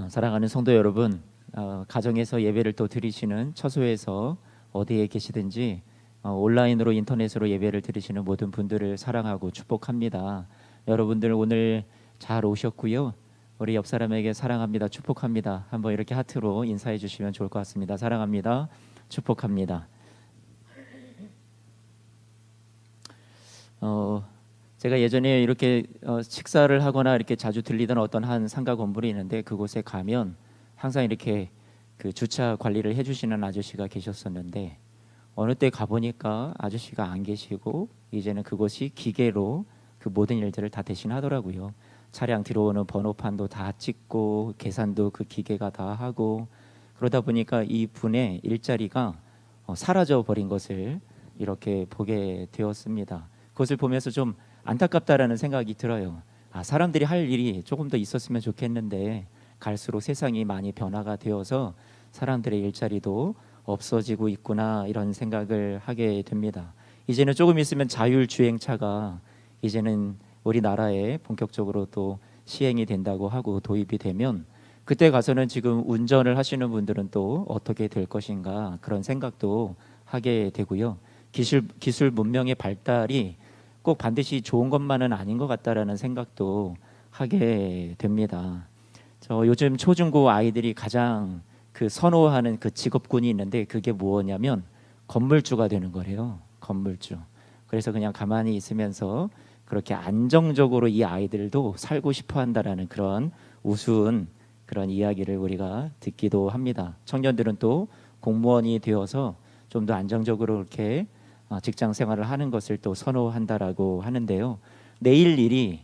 사랑하는 성도 여러분, 가정에서 예배를 또 드리시는 처소에서 어디에 계시든지 온라인으로 인터넷으로 예배를 드리시는 모든 분들을 사랑하고 축복합니다. 여러분들 오늘 잘 오셨고요. 우리 옆 사람에게 사랑합니다, 축복합니다 한번 이렇게 하트로 인사해 주시면 좋을 것 같습니다. 사랑합니다, 축복합니다. 제가 예전에 이렇게 식사를 하거나 이렇게 자주 들리던 어떤 한 상가 건물이 있는데, 그곳에 가면 항상 이렇게 그 주차 관리를 해주시는 아저씨가 계셨었는데, 어느 때 가보니까 아저씨가 안 계시고 이제는 그곳이 기계로 그 모든 일들을 다 대신하더라고요. 차량 들어오는 번호판도 다 찍고 계산도 그 기계가 다 하고, 그러다 보니까 이 분의 일자리가 사라져 버린 것을 이렇게 보게 되었습니다. 그것을 보면서 좀 안타깝다라는 생각이 들어요. 사람들이 할 일이 조금 더 있었으면 좋겠는데, 갈수록 세상이 많이 변화가 되어서 사람들의 일자리도 없어지고 있구나, 이런 생각을 하게 됩니다. 이제는 조금 있으면 자율주행차가 이제는 우리나라에 본격적으로 또 시행이 된다고 하고 도입이 되면, 그때 가서는 지금 운전을 하시는 분들은 또 어떻게 될 것인가, 그런 생각도 하게 되고요. 기술 문명의 발달이 꼭 반드시 좋은 것만은 아닌 것 같다라는 생각도 하게 됩니다. 저 요즘 초중고 아이들이 가장 그 선호하는 그 직업군이 있는데, 그게 무엇냐면 건물주가 되는 거래요. 건물주. 그래서 그냥 가만히 있으면서 그렇게 안정적으로 이 아이들도 살고 싶어 한다라는 그런 우스운 그런 이야기를 우리가 듣기도 합니다. 청년들은 또 공무원이 되어서 좀 더 안정적으로 이렇게 직장 생활을 하는 것을 또 선호한다라고 하는데요. 내일 일이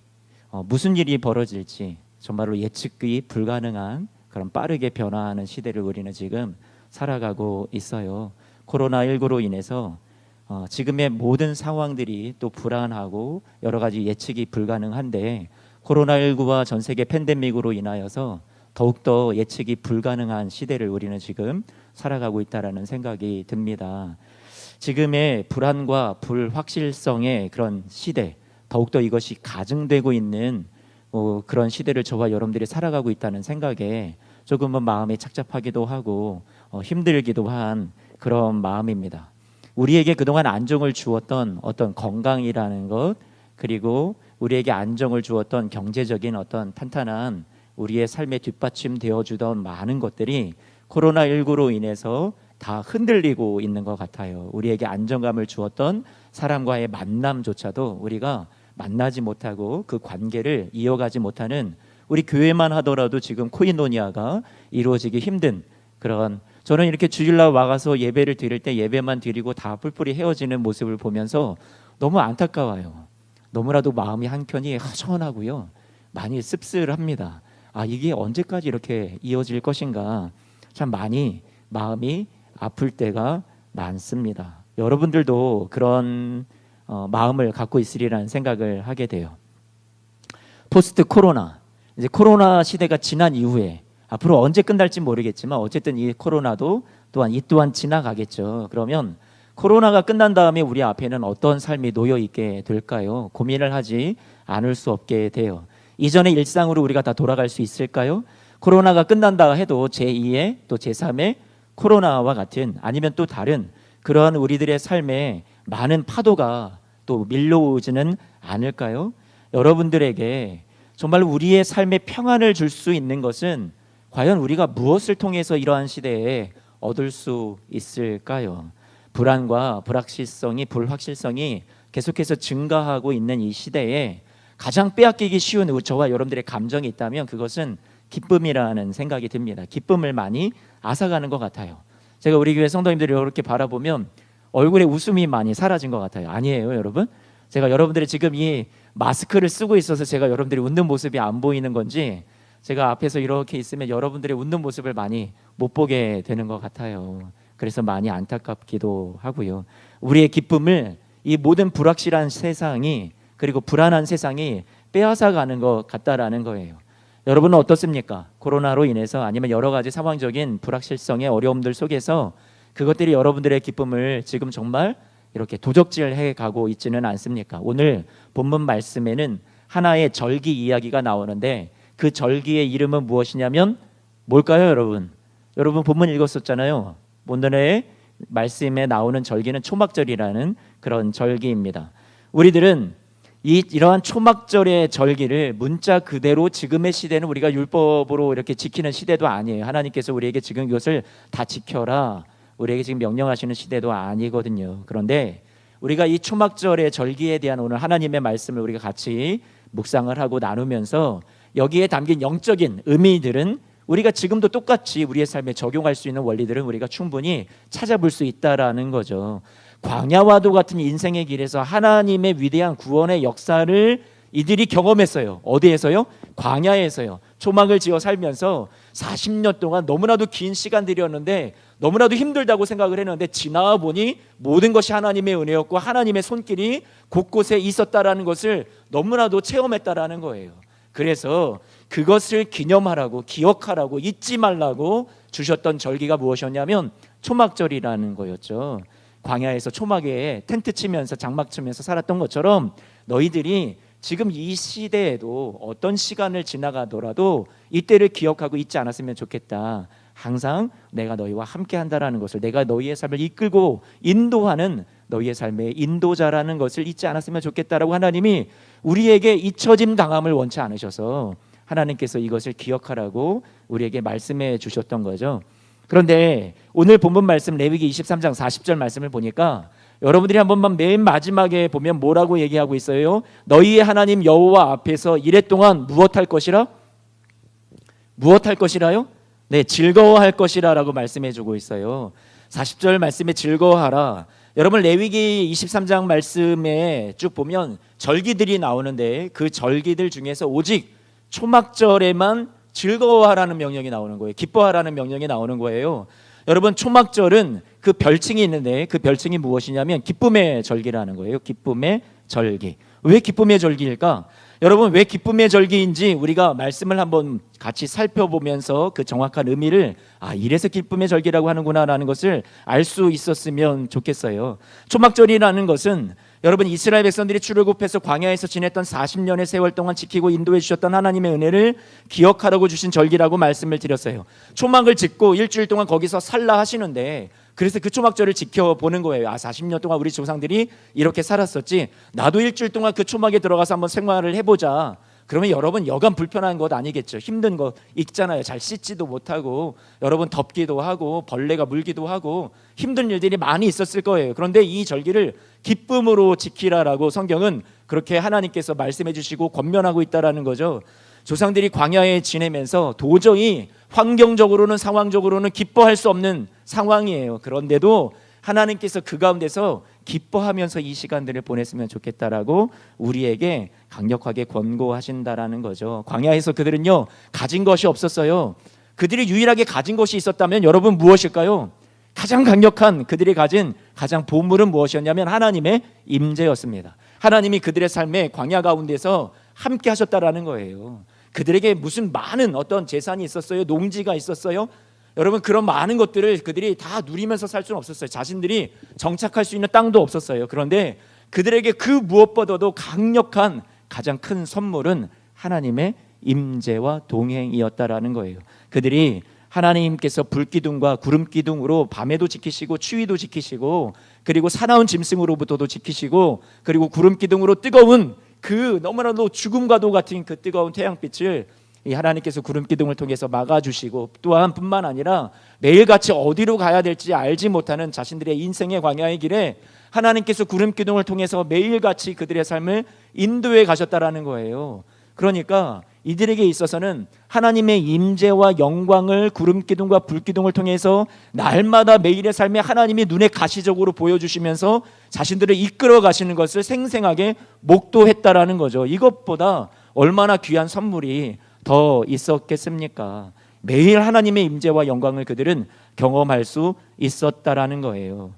무슨 일이 벌어질지 정말로 예측이 불가능한 그런 빠르게 변화하는 시대를 우리는 지금 살아가고 있어요. 코로나19로 인해서 지금의 모든 상황들이 또 불안하고 여러 가지 예측이 불가능한데, 코로나19와 전 세계 팬데믹으로 인하여서 더욱더 예측이 불가능한 시대를 우리는 지금 살아가고 있다라는 생각이 듭니다. 지금의 불안과 불확실성의 그런 시대, 더욱더 이것이 가증되고 있는 그런 시대를 저와 여러분들이 살아가고 있다는 생각에 조금은 마음이 착잡하기도 하고 힘들기도 한 그런 마음입니다. 우리에게 그동안 안정을 주었던 어떤 건강이라는 것, 그리고 우리에게 안정을 주었던 경제적인 어떤 탄탄한 우리의 삶에 뒷받침되어 주던 많은 것들이 코로나19로 인해서 다 흔들리고 있는 것 같아요. 우리에게 안정감을 주었던 사람과의 만남조차도 우리가 만나지 못하고 그 관계를 이어가지 못하는, 우리 교회만 하더라도 지금 코이노니아가 이루어지기 힘든 그런, 저는 이렇게 주일날 와가서 예배를 드릴 때 예배만 드리고 다 뿔뿔이 헤어지는 모습을 보면서 너무 안타까워요. 너무나도 마음이 한켠이 허전하고요, 많이 씁쓸합니다. 이게 언제까지 이렇게 이어질 것인가, 참 많이 마음이 아플 때가 많습니다. 여러분들도 그런 마음을 갖고 있으리라는 생각을 하게 돼요. 포스트 코로나, 이제 코로나 시대가 지난 이후에 앞으로 언제 끝날지 모르겠지만 어쨌든 이 코로나도 이 또한 지나가겠죠. 그러면 코로나가 끝난 다음에 우리 앞에는 어떤 삶이 놓여 있게 될까요? 고민을 하지 않을 수 없게 돼요. 이전의 일상으로 우리가 다 돌아갈 수 있을까요? 코로나가 끝난다 해도 제2의 또 제3의 코로나와 같은, 아니면 또 다른 그러한 우리들의 삶에 많은 파도가 또 밀려오지는 않을까요? 여러분들에게 정말 우리의 삶에 평안을 줄 수 있는 것은 과연 우리가 무엇을 통해서 이러한 시대에 얻을 수 있을까요? 불안과 불확실성이 계속해서 증가하고 있는 이 시대에 가장 빼앗기기 쉬운 저와 여러분들의 감정이 있다면 그것은 기쁨이라는 생각이 듭니다. 기쁨을 많이 앗아가는 것 같아요. 제가 우리 교회 성도님들이 이렇게 바라보면 얼굴에 웃음이 많이 사라진 것 같아요. 아니에요, 여러분? 제가 여러분들이 지금 이 마스크를 쓰고 있어서 제가 여러분들이 웃는 모습이 안 보이는 건지, 제가 앞에서 이렇게 있으면 여러분들의 웃는 모습을 많이 못 보게 되는 것 같아요. 그래서 많이 안타깝기도 하고요. 우리의 기쁨을 이 모든 불확실한 세상이, 그리고 불안한 세상이 빼앗아가는 것 같다라는 거예요. 여러분은 어떻습니까? 코로나로 인해서 아니면 여러 가지 상황적인 불확실성의 어려움들 속에서 그것들이 여러분들의 기쁨을 지금 정말 이렇게 도적질해 가고 있지는 않습니까? 오늘 본문 말씀에는 하나의 절기 이야기가 나오는데, 그 절기의 이름은 무엇이냐면 뭘까요, 여러분? 여러분 본문 읽었었잖아요. 오늘의 말씀에 나오는 절기는 초막절이라는 그런 절기입니다. 우리들은 이러한 초막절의 절기를 문자 그대로 지금의 시대는 우리가 율법으로 이렇게 지키는 시대도 아니에요. 하나님께서 우리에게 지금 이것을 다 지켜라, 우리에게 지금 명령하시는 시대도 아니거든요. 그런데 우리가 이 초막절의 절기에 대한 오늘 하나님의 말씀을 우리가 같이 묵상을 하고 나누면서 여기에 담긴 영적인 의미들은 우리가 지금도 똑같이 우리의 삶에 적용할 수 있는 원리들은 우리가 충분히 찾아볼 수 있다라는 거죠. 광야와도 같은 인생의 길에서 하나님의 위대한 구원의 역사를 이들이 경험했어요. 어디에서요? 광야에서요. 초막을 지어 살면서 40년 동안 너무나도 긴 시간들이었는데 너무나도 힘들다고 생각을 했는데 지나와 보니 모든 것이 하나님의 은혜였고 하나님의 손길이 곳곳에 있었다라는 것을 너무나도 체험했다라는 거예요. 그래서 그것을 기념하라고, 기억하라고, 잊지 말라고 주셨던 절기가 무엇이었냐면 초막절이라는 거였죠. 광야에서 초막에 텐트 치면서 장막 치면서 살았던 것처럼 너희들이 지금 이 시대에도 어떤 시간을 지나가더라도 이때를 기억하고 잊지 않았으면 좋겠다. 항상 내가 너희와 함께 한다라는 것을, 내가 너희의 삶을 이끌고 인도하는 너희의 삶의 인도자라는 것을 잊지 않았으면 좋겠다라고 하나님이 우리에게 잊혀짐 당함을 원치 않으셔서 하나님께서 이것을 기억하라고 우리에게 말씀해 주셨던 거죠. 그런데 오늘 본문 말씀 레위기 23장 40절 말씀을 보니까 여러분들이 한 번만 맨 마지막에 보면 뭐라고 얘기하고 있어요? 너희의 하나님 여호와 앞에서 이래 동안 무엇할 것이라? 무엇할 것이라요? 네, 즐거워할 것이라 라고 말씀해 주고 있어요. 40절 말씀에 즐거워하라. 여러분 레위기 23장 말씀에 쭉 보면 절기들이 나오는데 그 절기들 중에서 오직 초막절에만 즐거워하라는 명령이 나오는 거예요. 기뻐하라는 명령이 나오는 거예요. 여러분 초막절은 그 별칭이 있는데 그 별칭이 무엇이냐면 기쁨의 절기라는 거예요. 기쁨의 절기. 왜 기쁨의 절기일까? 여러분 왜 기쁨의 절기인지 우리가 말씀을 한번 같이 살펴보면서 그 정확한 의미를 이래서 기쁨의 절기라고 하는구나라는 것을 알 수 있었으면 좋겠어요. 초막절이라는 것은 여러분 이스라엘 백성들이 출애굽해서 광야에서 지냈던 40년의 세월 동안 지키고 인도해 주셨던 하나님의 은혜를 기억하라고 주신 절기라고 말씀을 드렸어요. 초막을 짓고 일주일 동안 거기서 살라 하시는데 그래서 그 초막절을 지켜보는 거예요. 40년 동안 우리 조상들이 이렇게 살았었지, 나도 일주일 동안 그 초막에 들어가서 한번 생활을 해보자. 그러면 여러분 여간 불편한 것 아니겠죠. 힘든 거 있잖아요. 잘 씻지도 못하고 여러분 덥기도 하고 벌레가 물기도 하고 힘든 일들이 많이 있었을 거예요. 그런데 이 절기를 기쁨으로 지키라라고 성경은 그렇게 하나님께서 말씀해 주시고 권면하고 있다라는 거죠. 조상들이 광야에 지내면서 도저히 환경적으로는 상황적으로는 기뻐할 수 없는 상황이에요. 그런데도 하나님께서 그 가운데서 기뻐하면서 이 시간들을 보냈으면 좋겠다라고 우리에게 강력하게 권고하신다라는 거죠. 광야에서 그들은요 가진 것이 없었어요. 그들이 유일하게 가진 것이 있었다면 여러분 무엇일까요? 가장 강력한 그들이 가진 가장 보물은 무엇이었냐면 하나님의 임재였습니다. 하나님이 그들의 삶에 광야 가운데서 함께 하셨다라는 거예요. 그들에게 무슨 많은 어떤 재산이 있었어요? 농지가 있었어요? 여러분 그런 많은 것들을 그들이 다 누리면서 살 수는 없었어요. 자신들이 정착할 수 있는 땅도 없었어요. 그런데 그들에게 그 무엇보다도 강력한 가장 큰 선물은 하나님의 임재와 동행이었다라는 거예요. 그들이 하나님께서 불기둥과 구름기둥으로 밤에도 지키시고 추위도 지키시고 그리고 사나운 짐승으로부터도 지키시고 그리고 구름기둥으로 뜨거운 그 너무나도 죽음과도 같은 그 뜨거운 태양빛을 이 하나님께서 구름기둥을 통해서 막아주시고 또한 뿐만 아니라 매일같이 어디로 가야 될지 알지 못하는 자신들의 인생의 광야의 길에 하나님께서 구름기둥을 통해서 매일같이 그들의 삶을 인도해 가셨다라는 거예요. 그러니까 이들에게 있어서는 하나님의 임재와 영광을 구름기둥과 불기둥을 통해서 날마다 매일의 삶에 하나님이 눈에 가시적으로 보여주시면서 자신들을 이끌어 가시는 것을 생생하게 목도했다라는 거죠. 이것보다 얼마나 귀한 선물이 더 있었겠습니까? 매일 하나님의 임재와 영광을 그들은 경험할 수 있었다라는 거예요.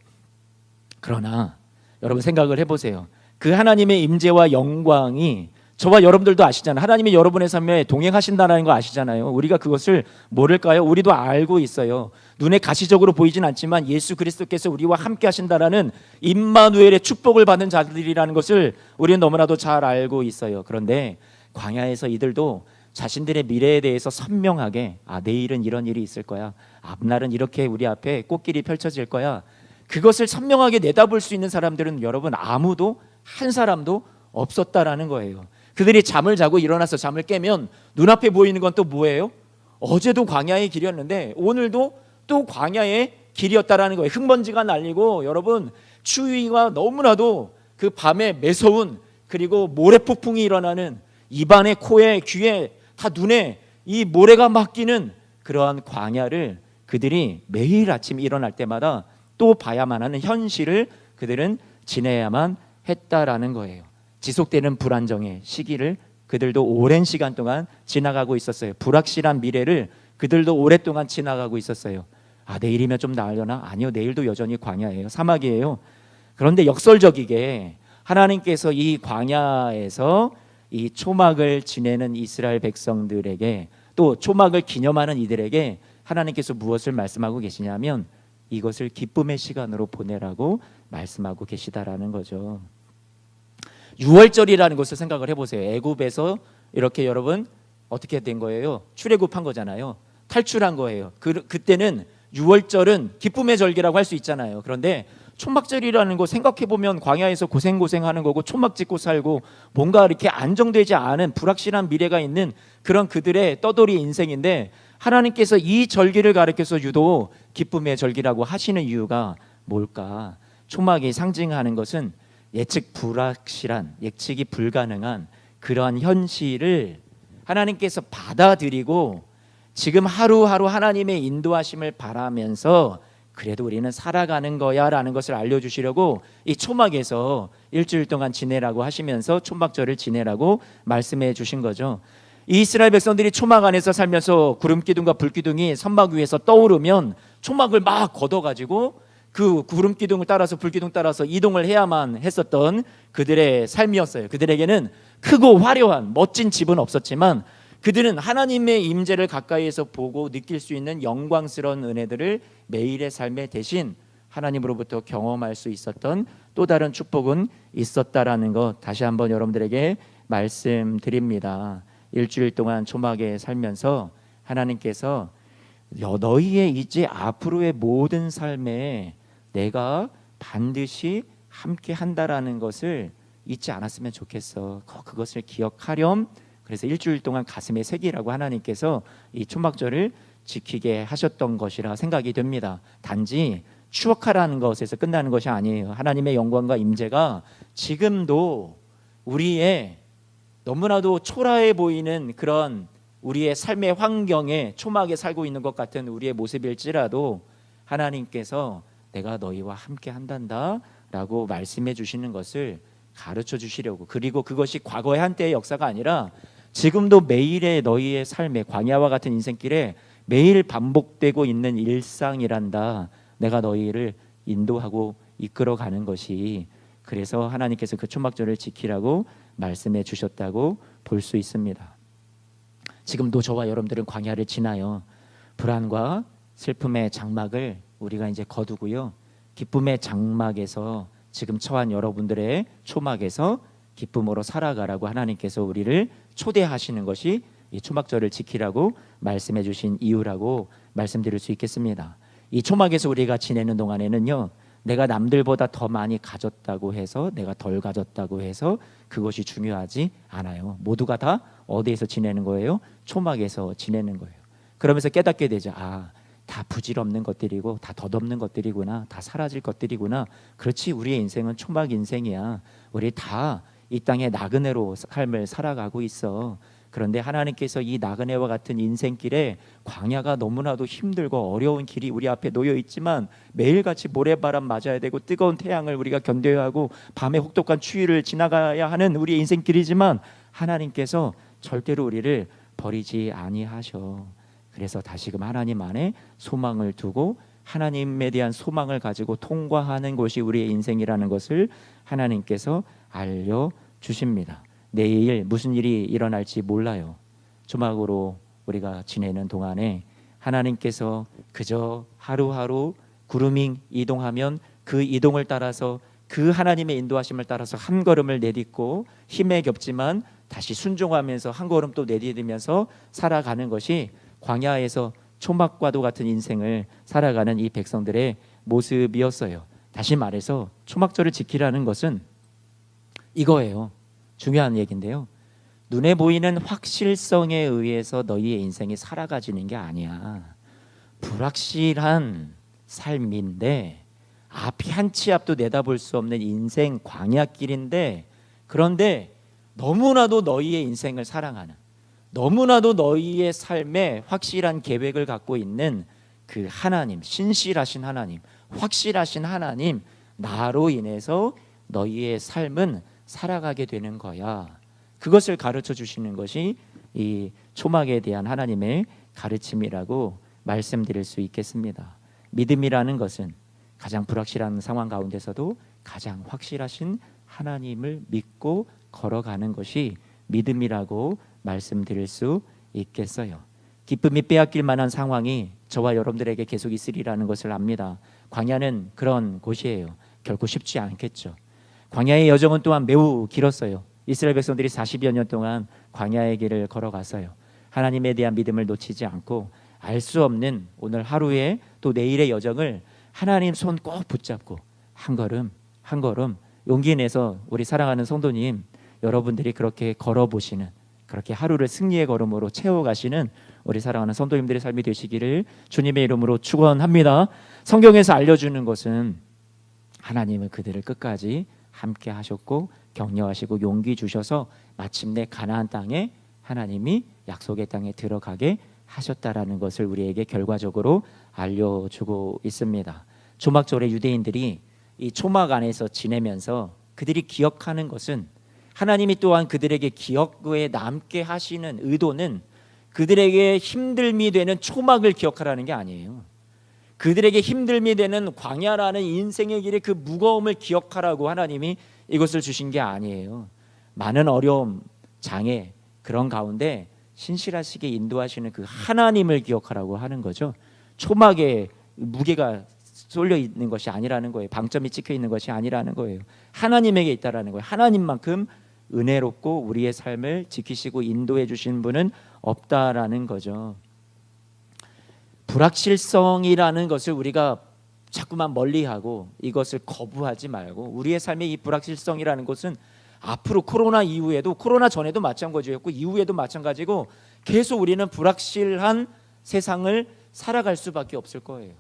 그러나 여러분 생각을 해보세요. 그 하나님의 임재와 영광이 저와 여러분들도 아시잖아요. 하나님이 여러분의 삶에 동행하신다는 거 아시잖아요. 우리가 그것을 모를까요? 우리도 알고 있어요. 눈에 가시적으로 보이진 않지만 예수 그리스도께서 우리와 함께 하신다라는 임마누엘의 축복을 받는 자들이라는 것을 우리는 너무나도 잘 알고 있어요. 그런데 광야에서 이들도 자신들의 미래에 대해서 선명하게 내일은 이런 일이 있을 거야, 앞날은 이렇게 우리 앞에 꽃길이 펼쳐질 거야, 그것을 선명하게 내다볼 수 있는 사람들은 여러분 아무도 한 사람도 없었다라는 거예요. 그들이 잠을 자고 일어나서 잠을 깨면 눈앞에 보이는 건 또 뭐예요? 어제도 광야의 길이었는데 오늘도 또 광야의 길이었다라는 거예요. 흙먼지가 날리고 여러분 추위가 너무나도 그 밤에 매서운, 그리고 모래폭풍이 일어나는, 입안에 코에 귀에 다 눈에 이 모래가 막 끼는 그러한 광야를 그들이 매일 아침 일어날 때마다 또 봐야만 하는 현실을 그들은 지내야만 했다라는 거예요. 지속되는 불안정의 시기를 그들도 오랜 시간 동안 지나가고 있었어요. 불확실한 미래를 그들도 오랫동안 지나가고 있었어요. 내일이면 좀 나으려나? 아니요, 내일도 여전히 광야예요. 사막이에요. 그런데 역설적이게 하나님께서 이 광야에서 이 초막을 지내는 이스라엘 백성들에게, 또 초막을 기념하는 이들에게 하나님께서 무엇을 말씀하고 계시냐면 이것을 기쁨의 시간으로 보내라고 말씀하고 계시다라는 거죠. 유월절이라는 것을 생각을 해보세요. 애굽에서 이렇게 여러분 어떻게 된 거예요? 출애굽한 거잖아요. 탈출한 거예요. 그때는 유월절은 기쁨의 절기라고 할 수 있잖아요. 그런데 초막절이라는 거 생각해보면 광야에서 고생하는 거고 초막 짓고 살고 뭔가 이렇게 안정되지 않은 불확실한 미래가 있는 그런 그들의 떠돌이 인생인데, 하나님께서 이 절기를 가르쳐서 유독 기쁨의 절기라고 하시는 이유가 뭘까? 초막이 상징하는 것은 예측 불확실한, 예측이 불가능한 그러한 현실을 하나님께서 받아들이고 지금 하루하루 하나님의 인도하심을 바라면서 그래도 우리는 살아가는 거야 라는 것을 알려주시려고 이 초막에서 일주일 동안 지내라고 하시면서 초막절을 지내라고 말씀해 주신 거죠. 이 이스라엘 백성들이 초막 안에서 살면서 구름기둥과 불기둥이 선막 위에서 떠오르면 초막을 막 걷어가지고 그 구름기둥을 따라서 불기둥 따라서 이동을 해야만 했었던 그들의 삶이었어요. 그들에게는 크고 화려한 멋진 집은 없었지만 그들은 하나님의 임재를 가까이에서 보고 느낄 수 있는 영광스러운 은혜들을 매일의 삶에 대신 하나님으로부터 경험할 수 있었던 또 다른 축복은 있었다라는 것, 다시 한번 여러분들에게 말씀드립니다. 일주일 동안 초막에 살면서 하나님께서 너희의 이제 앞으로의 모든 삶에 내가 반드시 함께 한다라는 것을 잊지 않았으면 좋겠어. 그것을 기억하렴. 그래서 일주일 동안 가슴에 새기라고 하나님께서 이 초막절을 지키게 하셨던 것이라 생각이 됩니다. 단지 추억하라는 것에서 끝나는 것이 아니에요. 하나님의 영광과 임재가 지금도 우리의 너무나도 초라해 보이는 그런 우리의 삶의 환경에 초막에 살고 있는 것 같은 우리의 모습일지라도 하나님께서 내가 너희와 함께 한단다 라고 말씀해 주시는 것을 가르쳐 주시려고, 그리고 그것이 과거의 한때의 역사가 아니라 지금도 매일의 너희의 삶의 광야와 같은 인생길에 매일 반복되고 있는 일상이란다. 내가 너희를 인도하고 이끌어가는 것이, 그래서 하나님께서 그 초막절을 지키라고 말씀해 주셨다고 볼 수 있습니다. 지금도 저와 여러분들은 광야를 지나요. 불안과 슬픔의 장막을 우리가 이제 거두고요, 기쁨의 장막에서 지금 처한 여러분들의 초막에서 기쁨으로 살아가라고 하나님께서 우리를 초대하시는 것이 이 초막절을 지키라고 말씀해 주신 이유라고 말씀드릴 수 있겠습니다. 이 초막에서 우리가 지내는 동안에는요, 내가 남들보다 더 많이 가졌다고 해서, 내가 덜 가졌다고 해서 그것이 중요하지 않아요. 모두가 다 어디에서 지내는 거예요? 초막에서 지내는 거예요. 그러면서 깨닫게 되죠. 다 부질없는 것들이고 다 덧없는 것들이구나, 다 사라질 것들이구나. 그렇지, 우리의 인생은 초막 인생이야. 우리 다 이 땅에 나그네로 삶을 살아가고 있어. 그런데 하나님께서 이 나그네와 같은 인생길에 광야가 너무나도 힘들고 어려운 길이 우리 앞에 놓여 있지만 매일같이 모래바람 맞아야 되고 뜨거운 태양을 우리가 견뎌야 하고 밤에 혹독한 추위를 지나가야 하는 우리의 인생길이지만 하나님께서 절대로 우리를 버리지 아니하셔. 그래서 다시금 하나님 안에 소망을 두고 하나님에 대한 소망을 가지고 통과하는 것이 우리의 인생이라는 것을 하나님께서 알려주십니다. 내일 무슨 일이 일어날지 몰라요. 초막으로 우리가 지내는 동안에 하나님께서 그저 하루하루 구름이 이동하면 그 이동을 따라서 그 하나님의 인도하심을 따라서 한 걸음을 내딛고 힘에 겹지만 다시 순종하면서 한 걸음 또 내디디면서 살아가는 것이 광야에서 초막과도 같은 인생을 살아가는 이 백성들의 모습이었어요. 다시 말해서 초막절을 지키라는 것은 이거예요. 중요한 얘기인데요. 눈에 보이는 확실성에 의해서 너희의 인생이 살아가지는 게 아니야. 불확실한 삶인데 앞이 한 치 앞도 내다볼 수 없는 인생 광야길인데, 그런데 너무나도 너희의 인생을 사랑하는, 너무나도 너희의 삶에 확실한 계획을 갖고 있는 그 하나님, 신실하신 하나님, 확실하신 하나님, 나로 인해서 너희의 삶은 살아가게 되는 거야. 그것을 가르쳐 주시는 것이 이 초막에 대한 하나님의 가르침이라고 말씀드릴 수 있겠습니다. 믿음이라는 것은 가장 불확실한 상황 가운데서도 가장 확실하신 하나님을 믿고 걸어가는 것이 믿음이라고 말씀드릴 수 있겠어요. 기쁨이 빼앗길 만한 상황이 저와 여러분들에게 계속 있으리라는 것을 압니다. 광야는 그런 곳이에요. 결코 쉽지 않겠죠. 광야의 여정은 또한 매우 길었어요. 이스라엘 백성들이 40여 년 동안 광야의 길을 걸어갔어요. 하나님에 대한 믿음을 놓치지 않고 알 수 없는 오늘 하루의 또 내일의 여정을 하나님 손 꼭 붙잡고 한 걸음 한 걸음 용기 내서 우리 사랑하는 성도님, 여러분들이 그렇게 걸어보시는, 그렇게 하루를 승리의 걸음으로 채워가시는 우리 사랑하는 성도님들의 삶이 되시기를 주님의 이름으로 축원합니다. 성경에서 알려주는 것은 하나님은 그들을 끝까지 함께 하셨고 격려하시고 용기 주셔서 마침내 가나안 땅에 하나님이 약속의 땅에 들어가게 하셨다라는 것을 우리에게 결과적으로 알려주고 있습니다. 초막절에 유대인들이 이 초막 안에서 지내면서 그들이 기억하는 것은, 하나님이 또한 그들에게 기억에 남게 하시는 의도는 그들에게 힘듦이 되는 초막을 기억하라는 게 아니에요. 그들에게 힘듦이 되는 광야라는 인생의 길의 그 무거움을 기억하라고 하나님이 이것을 주신 게 아니에요. 많은 어려움, 장애, 그런 가운데 신실하시게 인도하시는 그 하나님을 기억하라고 하는 거죠. 초막에 무게가 쏠려 있는 것이 아니라는 거예요. 방점이 찍혀 있는 것이 아니라는 거예요. 하나님에게 있다라는 거예요. 하나님만큼 은혜롭고 우리의 삶을 지키시고 인도해 주신 분은 없다라는 거죠. 불확실성이라는 것을 우리가 자꾸만 멀리하고 이것을 거부하지 말고, 우리의 삶의 이 불확실성이라는 것은 앞으로 코로나 이후에도, 코로나 전에도 마찬가지였고 이후에도 마찬가지고 계속 우리는 불확실한 세상을 살아갈 수밖에 없을 거예요.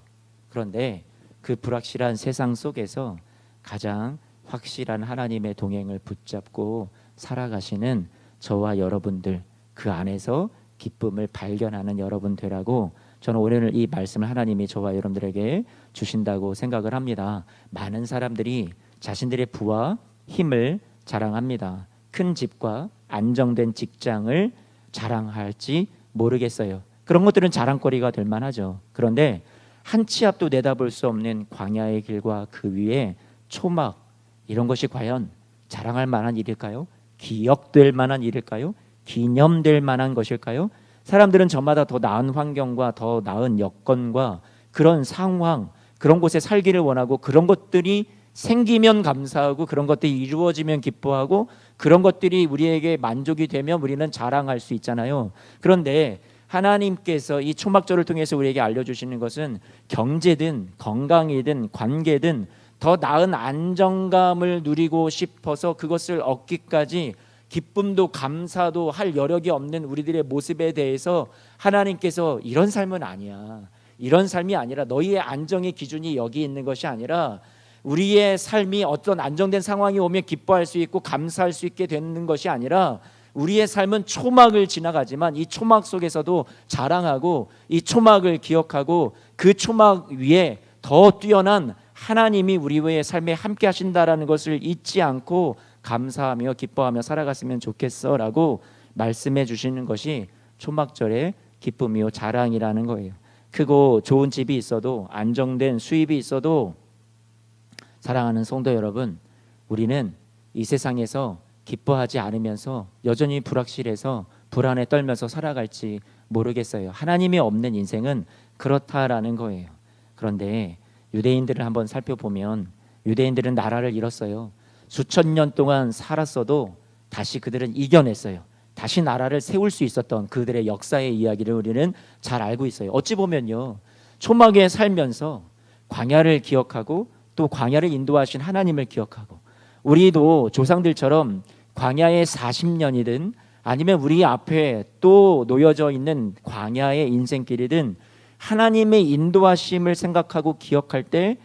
그런데 그 불확실한 세상 속에서 가장 확실한 하나님의 동행을 붙잡고 살아가시는 저와 여러분들, 그 안에서 기쁨을 발견하는 여러분 되라고 저는 오늘 이 말씀을 하나님이 저와 여러분들에게 주신다고 생각을 합니다. 많은 사람들이 자신들의 부와 힘을 자랑합니다. 큰 집과 안정된 직장을 자랑할지 모르겠어요. 그런 것들은 자랑거리가 될 만하죠. 그런데 한 치 앞도 내다볼 수 없는 광야의 길과 그 위에 초막, 이런 것이 과연 자랑할 만한 일일까요? 기억될 만한 일일까요? 기념될 만한 것일까요? 사람들은 저마다 더 나은 환경과 더 나은 여건과 그런 상황, 그런 곳에 살기를 원하고, 그런 것들이 생기면 감사하고, 그런 것들이 이루어지면 기뻐하고, 그런 것들이 우리에게 만족이 되면 우리는 자랑할 수 있잖아요. 그런데 하나님께서 이 초막절을 통해서 우리에게 알려주시는 것은 경제든 건강이든 관계든 더 나은 안정감을 누리고 싶어서 그것을 얻기까지 기쁨도 감사도 할 여력이 없는 우리들의 모습에 대해서 하나님께서 이런 삶은 아니야, 이런 삶이 아니라, 너희의 안정의 기준이 여기 있는 것이 아니라 우리의 삶이 어떤 안정된 상황이 오면 기뻐할 수 있고 감사할 수 있게 되는 것이 아니라, 우리의 삶은 초막을 지나가지만 이 초막 속에서도 자랑하고 이 초막을 기억하고 그 초막 위에 더 뛰어난 하나님이 우리의 삶에 함께 하신다라는 것을 잊지 않고 감사하며 기뻐하며 살아갔으면 좋겠어라고 말씀해 주시는 것이 초막절의 기쁨이요 자랑이라는 거예요. 크고 좋은 집이 있어도, 안정된 수입이 있어도, 사랑하는 성도 여러분, 우리는 이 세상에서 기뻐하지 않으면서 여전히 불확실해서 불안에 떨면서 살아갈지 모르겠어요. 하나님이 없는 인생은 그렇다라는 거예요. 그런데 유대인들을 한번 살펴보면 유대인들은 나라를 잃었어요. 수천 년 동안 살았어도 다시 그들은 이겨냈어요. 다시 나라를 세울 수 있었던 그들의 역사의 이야기를 우리는 잘 알고 있어요. 어찌 보면요, 초막에 살면서 광야를 기억하고 또 광야를 인도하신 하나님을 기억하고, 우리도 조상들처럼 광야의 40년이든 아니면 우리 앞에 또 놓여져 있는 광야의 인생길이든 하나님의 인도하심을 생각하고 기억할 때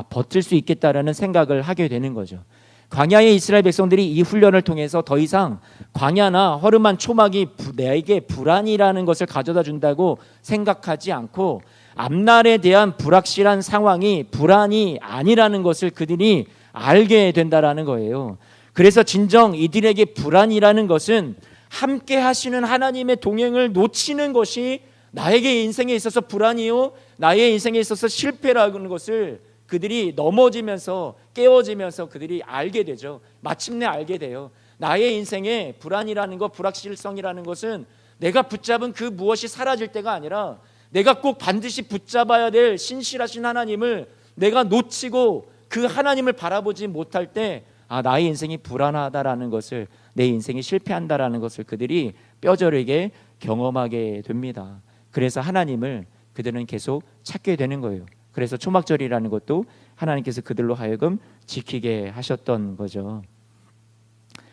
버틸 수 있겠다라는 생각을 하게 되는 거죠. 광야의 이스라엘 백성들이 이 훈련을 통해서 더 이상 광야나 허름한 초막이 내게 불안이라는 것을 가져다 준다고 생각하지 않고, 앞날에 대한 불확실한 상황이 불안이 아니라는 것을 그들이 알게 된다라는 거예요. 그래서 진정 이들에게 불안이라는 것은 함께 하시는 하나님의 동행을 놓치는 것이 나에게 인생에 있어서 불안이요, 나의 인생에 있어서 실패라는 것을 그들이 넘어지면서 깨어지면서 그들이 알게 되죠. 마침내 알게 돼요. 나의 인생에 불안이라는 것, 불확실성이라는 것은 내가 붙잡은 그 무엇이 사라질 때가 아니라 내가 꼭 반드시 붙잡아야 될 신실하신 하나님을 내가 놓치고 그 하나님을 바라보지 못할 때 나의 인생이 불안하다라는 것을, 내 인생이 실패한다라는 것을 그들이 뼈저리게 경험하게 됩니다. 그래서 하나님을 그들은 계속 찾게 되는 거예요. 그래서 초막절이라는 것도 하나님께서 그들로 하여금 지키게 하셨던 거죠.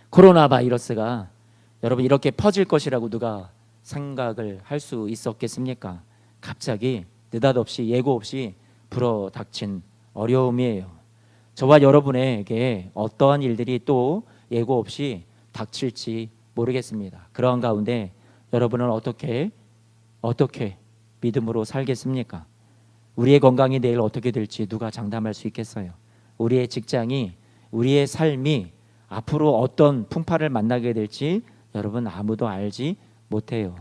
코로나 바이러스가 여러분 이렇게 퍼질 것이라고 누가 생각을 할 수 있었겠습니까? 갑자기 느닷없이 예고 없이 불어닥친 어려움이에요. 저와 여러분에게 어떠한 일들이 또 예고 없이 닥칠지 모르겠습니다. 그러한 가운데 여러분은 어떻게 믿음으로 살겠습니까? 우리의 건강이 내일 어떻게 될지 누가 장담할 수 있겠어요? 우리의 직장이, 우리의 삶이 앞으로 어떤 풍파를 만나게 될지 여러분 아무도 알지 못해요.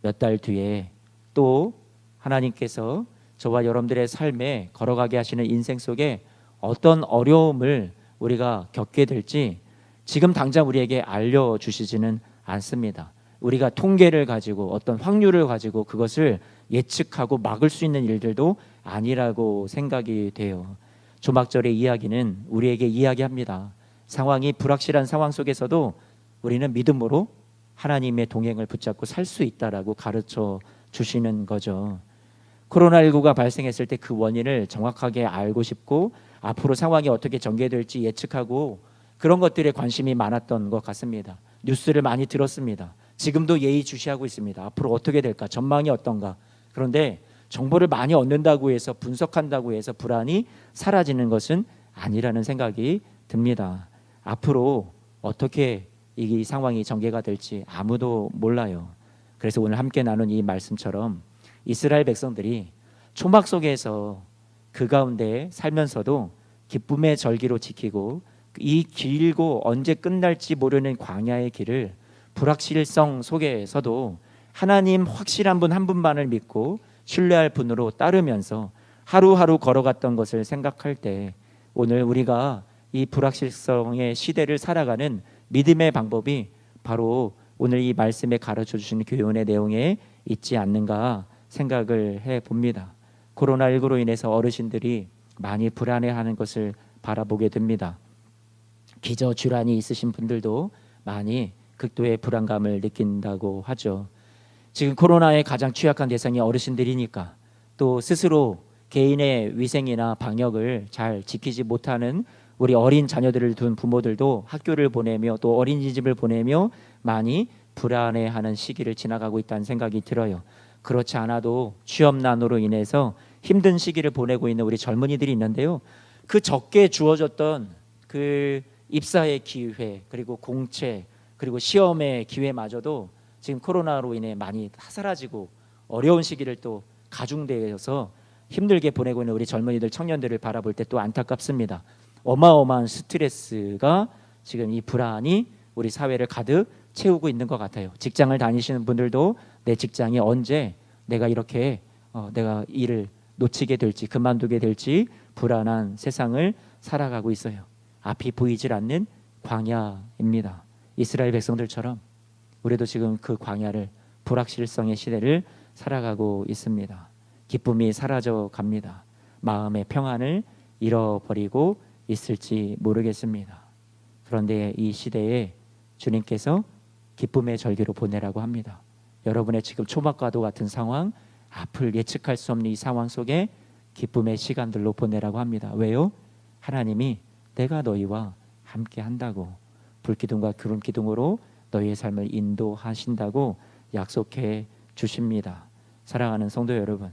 몇 달 뒤에 또 하나님께서 저와 여러분들의 삶에 걸어가게 하시는 인생 속에 어떤 어려움을 우리가 겪게 될지 지금 당장 우리에게 알려주시지는 않습니다. 우리가 통계를 가지고 어떤 확률을 가지고 그것을 예측하고 막을 수 있는 일들도 아니라고 생각이 돼요. 조막절의 이야기는 우리에게 이야기합니다. 상황이 불확실한 상황 속에서도 우리는 믿음으로 하나님의 동행을 붙잡고 살 수 있다라고 가르쳐 주시는 거죠. 코로나19가 발생했을 때 그 원인을 정확하게 알고 싶고 앞으로 상황이 어떻게 전개될지 예측하고 그런 것들에 관심이 많았던 것 같습니다. 뉴스를 많이 들었습니다. 지금도 예의주시하고 있습니다. 앞으로 어떻게 될까? 전망이 어떤가? 그런데 정보를 많이 얻는다고 해서 분석한다고 해서 불안이 사라지는 것은 아니라는 생각이 듭니다. 앞으로 어떻게 이 상황이 전개가 될지 아무도 몰라요. 그래서 오늘 함께 나눈 이 말씀처럼 이스라엘 백성들이 초막 속에서 그 가운데 살면서도 기쁨의 절기로 지키고 이 길고 언제 끝날지 모르는 광야의 길을 불확실성 속에서도 하나님 확실한 분 한 분만을 믿고 신뢰할 분으로 따르면서 하루하루 걸어갔던 것을 생각할 때 오늘 우리가 이 불확실성의 시대를 살아가는 믿음의 방법이 바로 오늘 이 말씀에 가르쳐 주시는 교훈의 내용에 있지 않는가 생각을 해봅니다. 코로나19로 인해서 어르신들이 많이 불안해하는 것을 바라보게 됩니다. 기저질환이 있으신 분들도 많이 극도의 불안감을 느낀다고 하죠. 지금 코로나에 가장 취약한 대상이 어르신들이니까 또 스스로 개인의 위생이나 방역을 잘 지키지 못하는 우리 어린 자녀들을 둔 부모들도 학교를 보내며 또 어린이집을 보내며 많이 불안해하는 시기를 지나가고 있다는 생각이 들어요. 그렇지 않아도 취업난으로 인해서 힘든 시기를 보내고 있는 우리 젊은이들이 있는데요. 그 적게 주어졌던 그 입사의 기회 그리고 공채 그리고 시험의 기회마저도 지금 코로나로 인해 많이 사라지고 어려운 시기를 또 가중되어서 힘들게 보내고 있는 우리 젊은이들 청년들을 바라볼 때 또 안타깝습니다. 어마어마한 스트레스가 지금 이 불안이 우리 사회를 가득 채우고 있는 것 같아요. 직장을 다니시는 분들도 내 직장이 언제 내가 이렇게 내가 일을 놓치게 될지 그만두게 될지 불안한 세상을 살아가고 있어요. 앞이 보이질 않는 광야입니다. 이스라엘 백성들처럼 우리도 지금 그 광야를 불확실성의 시대를 살아가고 있습니다. 기쁨이 사라져 갑니다. 마음의 평안을 잃어버리고 있을지 모르겠습니다. 그런데 이 시대에 주님께서 기쁨의 절기로 보내라고 합니다. 여러분의 지금 초막과도 같은 상황, 앞을 예측할 수 없는 이 상황 속에 기쁨의 시간들로 보내라고 합니다. 왜요? 하나님이 내가 너희와 함께 한다고, 불기둥과 구름 기둥으로 너희의 삶을 인도하신다고 약속해 주십니다. 사랑하는 성도 여러분,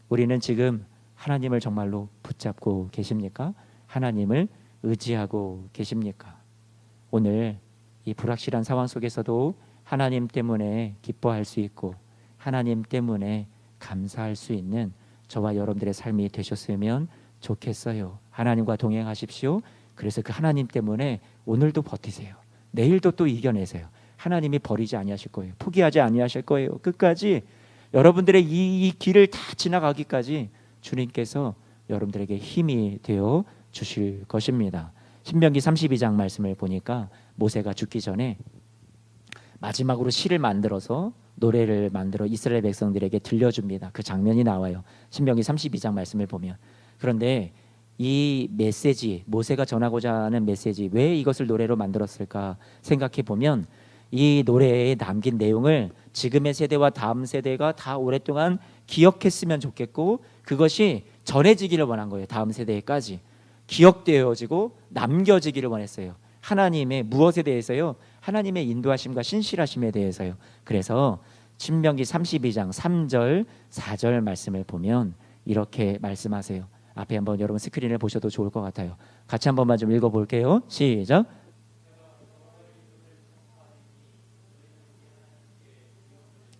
우리는 지금 하나님을 정말로 붙잡고 계십니까? 하나님을 의지하고 계십니까? 오늘 이 불확실한 상황 속에서도 하나님 때문에 기뻐할 수 있고 하나님 때문에 감사할 수 있는 저와 여러분들의 삶이 되셨으면 좋겠어요. 하나님과 동행하십시오. 그래서 그 하나님 때문에 오늘도 버티세요. 내일도 또 이겨내세요. 하나님이 버리지 아니하실 거예요. 포기하지 아니하실 거예요. 끝까지 여러분들의 이 길을 다 지나가기까지 주님께서 여러분들에게 힘이 되어 주실 것입니다. 신명기 32장 말씀을 보니까 모세가 죽기 전에 마지막으로 시를 만들어서 노래를 만들어 이스라엘 백성들에게 들려줍니다. 그 장면이 나와요. 신명기 32장 말씀을 보면. 그런데 이 메시지, 모세가 전하고자 하는 메시지, 왜 이것을 노래로 만들었을까 생각해 보면 이 노래에 남긴 내용을 지금의 세대와 다음 세대가 다 오랫동안 기억했으면 좋겠고 그것이 전해지기를 원한 거예요. 다음 세대까지 기억되어지고 남겨지기를 원했어요. 하나님의 무엇에 대해서요? 하나님의 인도하심과 신실하심에 대해서요. 그래서 신명기 32장 3절 4절 말씀을 보면 이렇게 말씀하세요. 앞에 한번 여러분 스크린을 보셔도 좋을 것 같아요. 같이 한 번만 좀 읽어볼게요. 시작.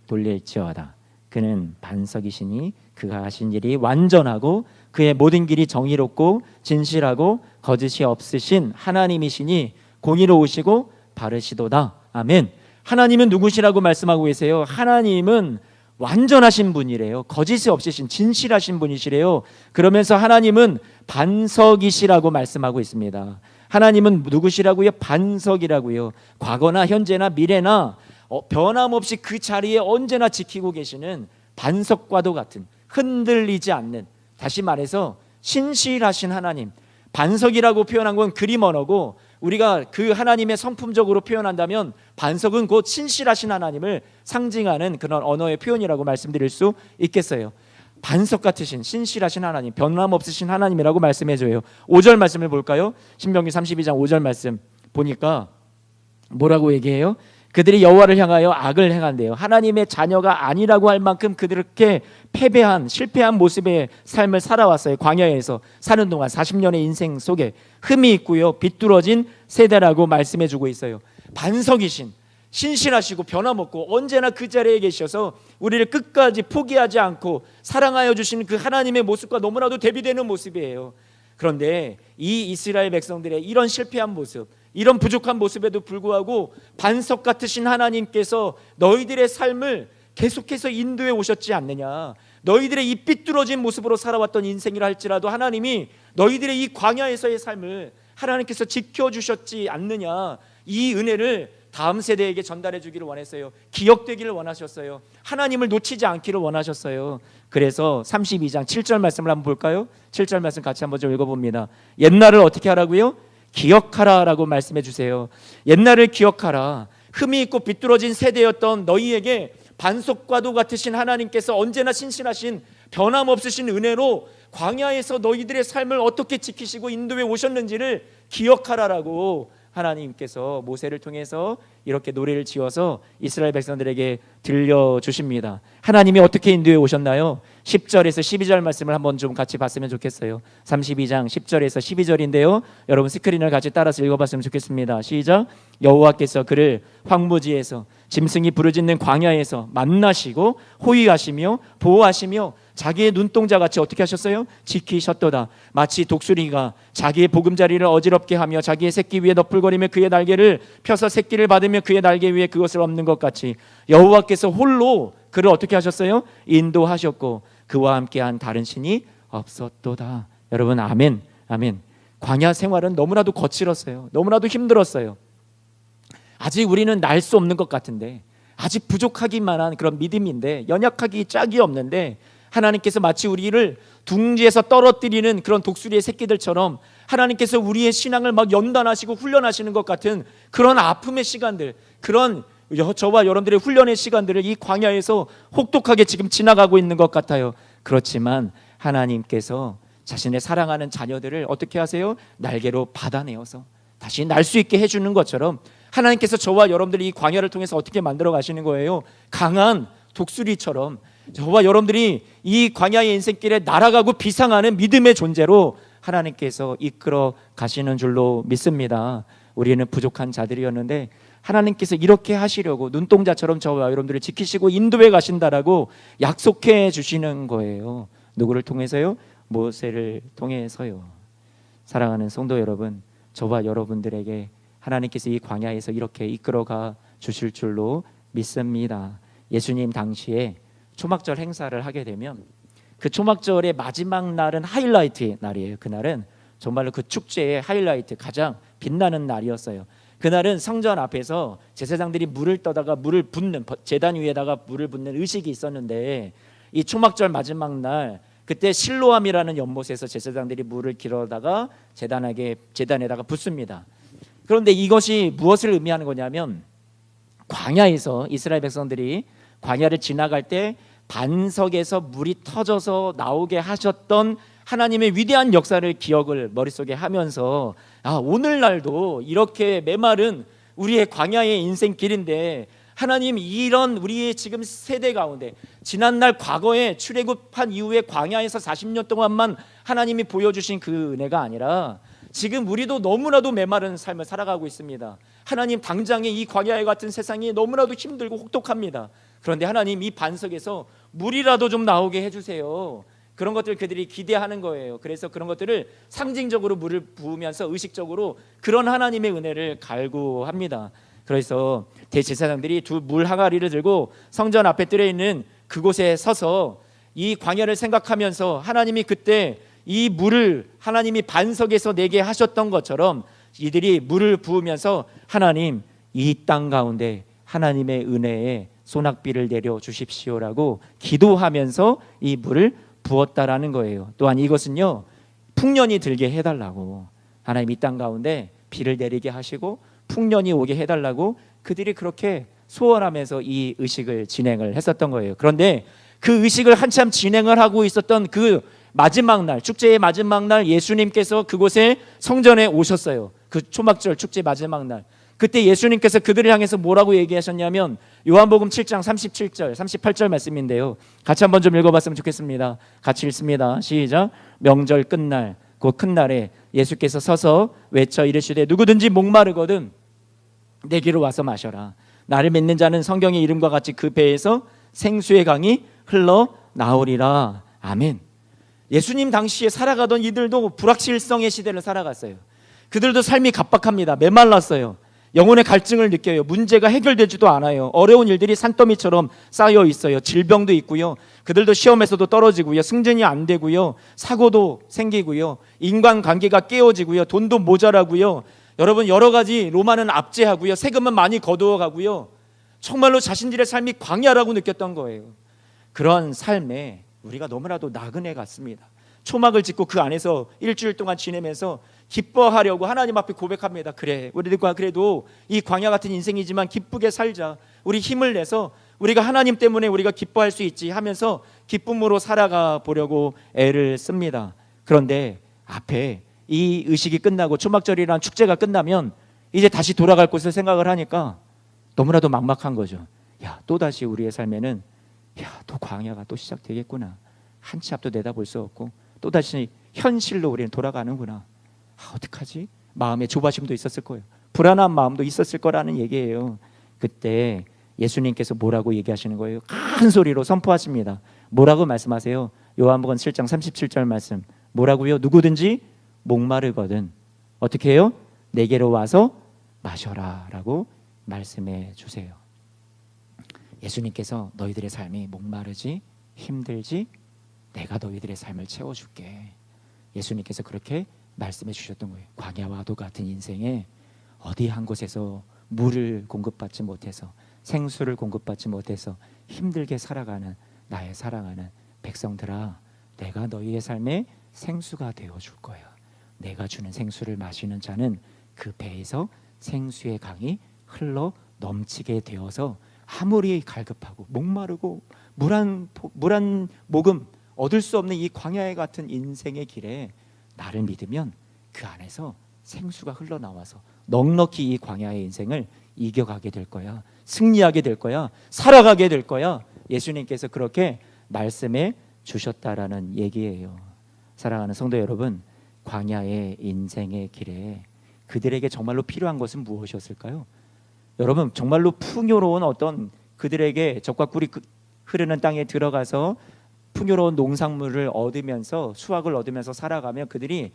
돌릴지어다. 그는 반석이시니 그가 하신 일이 완전하고 그의 모든 길이 정의롭고 진실하고 거짓이 없으신 하나님이시니 공의로우시고 바르시도다. 아멘. 하나님은 누구시라고 말씀하고 계세요? 하나님은 완전하신 분이래요. 거짓이 없으신 진실하신 분이시래요. 그러면서 하나님은 반석이시라고 말씀하고 있습니다. 하나님은 누구시라고요? 반석이라고요. 과거나 현재나 미래나 변함없이 그 자리에 언제나 지키고 계시는 반석과도 같은 흔들리지 않는, 다시 말해서 신실하신 하나님. 반석이라고 표현한 건 그림 언어고 우리가 그 하나님의 성품적으로 표현한다면 반석은 곧 신실하신 하나님을 상징하는 그런 언어의 표현이라고 말씀드릴 수 있겠어요. 반석 같으신 신실하신 하나님, 변함없으신 하나님이라고 말씀해줘요. 5절 말씀을 볼까요? 신명기 32장 5절 말씀 보니까 뭐라고 얘기해요? 그들이 여호와를 향하여 악을 행한대요. 하나님의 자녀가 아니라고 할 만큼 그렇게 패배한 실패한 모습의 삶을 살아왔어요. 광야에서 사는 동안 40년의 인생 속에 흠이 있고요, 비뚤어진 세대라고 말씀해주고 있어요. 반석이신 신실하시고 변함없고 언제나 그 자리에 계셔서 우리를 끝까지 포기하지 않고 사랑하여 주시는 그 하나님의 모습과 너무나도 대비되는 모습이에요. 그런데 이 이스라엘 백성들의 이런 실패한 모습, 이런 부족한 모습에도 불구하고 반석 같으신 하나님께서 너희들의 삶을 계속해서 인도해 오셨지 않느냐. 너희들의 이 삐뚤어진 모습으로 살아왔던 인생이라 할지라도 하나님이 너희들의 이 광야에서의 삶을 하나님께서 지켜주셨지 않느냐. 이 은혜를 다음 세대에게 전달해 주기를 원했어요. 기억되기를 원하셨어요. 하나님을 놓치지 않기를 원하셨어요. 그래서 32장 7절 말씀을 한번 볼까요? 7절 말씀 같이 한번 좀 읽어봅니다. 옛날을 어떻게 하라고요? 기억하라라고 말씀해 주세요. 옛날을 기억하라. 흠이 있고 비뚤어진 세대였던 너희에게 반석과도 같으신 하나님께서 언제나 신실하신 변함없으신 은혜로 광야에서 너희들의 삶을 어떻게 지키시고 인도해 오셨는지를 기억하라라고 하나님께서 모세를 통해서 이렇게 노래를 지어서 이스라엘 백성들에게 들려주십니다. 하나님이 어떻게 인도해 오셨나요? 10절에서 12절 말씀을 한번 좀 같이 봤으면 좋겠어요. 32장 10절에서 12절인데요. 여러분 스크린을 같이 따라서 읽어봤으면 좋겠습니다. 시작. 여호와께서 그를 황무지에서 짐승이 부르짖는 광야에서 만나시고 호위하시며 보호하시며 자기의 눈동자같이 어떻게 하셨어요? 지키셨도다. 마치 독수리가 자기의 보금자리를 어지럽게 하며 자기의 새끼 위에 너풀거리며 그의 날개를 펴서 새끼를 받으며 그의 날개 위에 그것을 엎는 것 같이 여호와께서 홀로 그를 어떻게 하셨어요? 인도하셨고 그와 함께한 다른 신이 없었도다. 여러분 아멘, 아멘. 광야 생활은 너무나도 거칠었어요. 너무나도 힘들었어요. 아직 우리는 날 수 없는 것 같은데, 아직 부족하기만 한 그런 믿음인데, 연약하기 짝이 없는데 하나님께서 마치 우리를 둥지에서 떨어뜨리는 그런 독수리의 새끼들처럼 하나님께서 우리의 신앙을 막 연단하시고 훈련하시는 것 같은 그런 아픔의 시간들, 그런 저와 여러분들의 훈련의 시간들을 이 광야에서 혹독하게 지금 지나가고 있는 것 같아요. 그렇지만 하나님께서 자신의 사랑하는 자녀들을 어떻게 하세요? 날개로 받아내어서 다시 날 수 있게 해주는 것처럼 하나님께서 저와 여러분들이 이 광야를 통해서 어떻게 만들어 가시는 거예요? 강한 독수리처럼 저와 여러분들이 이 광야의 인생길에 날아가고 비상하는 믿음의 존재로 하나님께서 이끌어 가시는 줄로 믿습니다. 우리는 부족한 자들이었는데 하나님께서 이렇게 하시려고 눈동자처럼 저와 여러분들을 지키시고 인도해 가신다라고 약속해 주시는 거예요. 누구를 통해서요? 모세를 통해서요. 사랑하는 성도 여러분, 저와 여러분들에게 하나님께서 이 광야에서 이렇게 이끌어가 주실 줄로 믿습니다. 예수님 당시에 초막절 행사를 하게 되면 그 초막절의 마지막 날은 하이라이트 날이에요. 그날은 정말로 그 축제의 하이라이트, 가장 빛나는 날이었어요. 그날은 성전 앞에서 제사장들이 물을 떠다가 물을 붓는, 제단 위에다가 물을 붓는 의식이 있었는데, 이 초막절 마지막 날 그때 실로암이라는 연못에서 제사장들이 물을 길어다가 제단에다가 붓습니다. 그런데 이것이 무엇을 의미하는 거냐면, 광야에서 이스라엘 백성들이 광야를 지나갈 때 반석에서 물이 터져서 나오게 하셨던 하나님의 위대한 역사를 기억을 머릿속에 하면서, 오늘날도 이렇게 메마른 우리의 광야의 인생길인데 하나님, 이런 우리의 지금 세대 가운데 지난날 과거에 출애굽한 이후에 광야에서 40년 동안만 하나님이 보여주신 그 은혜가 아니라 지금 우리도 너무나도 메마른 삶을 살아가고 있습니다. 하나님, 당장에 이 광야에 같은 세상이 너무나도 힘들고 혹독합니다. 그런데 하나님, 이 반석에서 물이라도 좀 나오게 해주세요. 그런 것들을 그들이 기대하는 거예요. 그래서 그런 것들을 상징적으로 물을 부으면서 의식적으로 그런 하나님의 은혜를 갈구합니다. 그래서 대제사장들이 두 물 항아리를 들고 성전 앞에 들어 있는 그곳에 서서 이 광야를 생각하면서 하나님이 그때 이 물을 하나님이 반석에서 내게 하셨던 것처럼 이들이 물을 부으면서 하나님, 이 땅 가운데 하나님의 은혜에 소낙비를 내려 주십시오라고 기도하면서 이 물을 부었다라는 거예요. 또한 이것은요, 풍년이 들게 해달라고, 하나님 이 땅 가운데 비를 내리게 하시고 풍년이 오게 해달라고 그들이 그렇게 소원하면서 이 의식을 진행을 했었던 거예요. 그런데 그 의식을 한참 진행을 하고 있었던 그 마지막 날, 축제의 마지막 날, 예수님께서 그곳에 성전에 오셨어요. 그 초막절 축제 마지막 날, 그때 예수님께서 그들을 향해서 뭐라고 얘기하셨냐면, 요한복음 7장 37절 38절 말씀인데요, 같이 한번 좀 읽어봤으면 좋겠습니다. 같이 읽습니다. 시작. 명절 끝날, 그 큰 날에 예수께서 서서 외쳐 이르시되 누구든지 목마르거든 내게로 와서 마셔라. 나를 믿는 자는 성경의 이름과 같이 그 배에서 생수의 강이 흘러 나오리라. 아멘. 예수님 당시에 살아가던 이들도 불확실성의 시대를 살아갔어요. 그들도 삶이 각박합니다. 메말랐어요. 영혼의 갈증을 느껴요. 문제가 해결되지도 않아요. 어려운 일들이 산더미처럼 쌓여 있어요. 질병도 있고요. 그들도 시험에서도 떨어지고요. 승진이 안 되고요. 사고도 생기고요. 인간관계가 깨어지고요. 돈도 모자라고요. 여러분, 여러 가지 로마는 압제하고요. 세금은 많이 거두어 가고요. 정말로 자신들의 삶이 광야라고 느꼈던 거예요. 그런 삶에 우리가 너무나도 나그네 같습니다. 초막을 짓고 그 안에서 일주일 동안 지내면서 기뻐하려고 하나님 앞에 고백합니다. 그래, 우리가 그래도 이 광야 같은 인생이지만 기쁘게 살자. 우리 힘을 내서 우리가 하나님 때문에 우리가 기뻐할 수 있지 하면서 기쁨으로 살아가 보려고 애를 씁니다. 그런데 앞에 이 의식이 끝나고 초막절이라는 축제가 끝나면 이제 다시 돌아갈 곳을 생각을 하니까 너무나도 막막한 거죠. 또다시 우리의 삶에는 또 광야가 또 시작되겠구나. 한 치 앞도 내다볼 수 없고 또다시 현실로 우리는 돌아가는구나. 어떡하지? 마음에 조바심도 있었을 거예요. 불안한 마음도 있었을 거라는 얘기예요. 그때 예수님께서 뭐라고 얘기하시는 거예요? 큰 소리로 선포하십니다. 뭐라고 말씀하세요? 요한복음 7장 37절 말씀. 뭐라고요? 누구든지 목마르거든 어떻게 해요? 내게로 와서 마셔라 라고 말씀해 주세요. 예수님께서 너희들의 삶이 목마르지 힘들지 내가 너희들의 삶을 채워줄게. 예수님께서 그렇게 말씀해 주셨던 거예요. 광야와도 같은 인생에 어디 한 곳에서 물을 공급받지 못해서 생수를 공급받지 못해서 힘들게 살아가는 나의 사랑하는 백성들아, 내가 너희의 삶에 생수가 되어줄 거야. 내가 주는 생수를 마시는 자는 그 배에서 생수의 강이 흘러 넘치게 되어서 아무리 갈급하고 목마르고 물 한 모금 얻을 수 없는 이 광야에 같은 인생의 길에 나를 믿으면 그 안에서 생수가 흘러나와서 넉넉히 이 광야의 인생을 이겨가게 될 거야. 승리하게 될 거야. 살아가게 될 거야. 예수님께서 그렇게 말씀해 주셨다라는 얘기예요. 사랑하는 성도 여러분, 광야의 인생의 길에 그들에게 정말로 필요한 것은 무엇이었을까요? 여러분, 정말로 풍요로운 어떤 그들에게 젖과 꿀이 흐르는 땅에 들어가서 풍요로운 농산물을 얻으면서 수확을 얻으면서 살아가면 그들이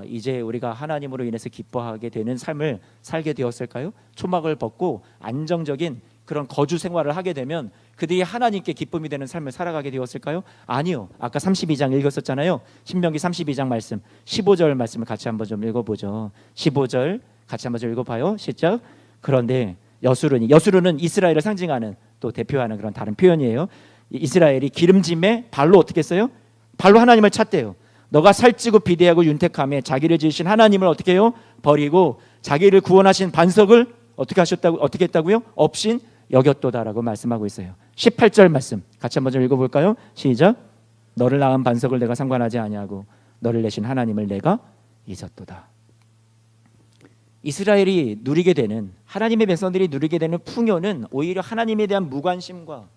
이제 우리가 하나님으로 인해서 기뻐하게 되는 삶을 살게 되었을까요? 초막을 벗고 안정적인 그런 거주 생활을 하게 되면 그들이 하나님께 기쁨이 되는 삶을 살아가게 되었을까요? 아니요. 아까 32장 읽었었잖아요. 신명기 32장 말씀 15절 말씀을 같이 한번 좀 읽어보죠. 15절 같이 한번 좀 읽어봐요. 시작. 그런데 여수르는 이스라엘을 상징하는 또 대표하는 그런 다른 표현이에요. 이스라엘이 기름짐에 발로 어떻게 했어요? 발로 하나님을 찾대요. 너가 살찌고 비대하고 윤택하며 자기를 지으신 하나님을 어떻게 해요? 버리고 자기를 구원하신 반석을 어떻게 했다고요? 업신 여겼도다라고 말씀하고 있어요. 18절 말씀 같이 한번 좀 읽어볼까요? 시작. 너를 낳은 반석을 내가 상관하지 아니하고 너를 내신 하나님을 내가 잊었도다. 이스라엘이 누리게 되는, 하나님의 백성들이 누리게 되는 풍요는 오히려 하나님에 대한 무관심과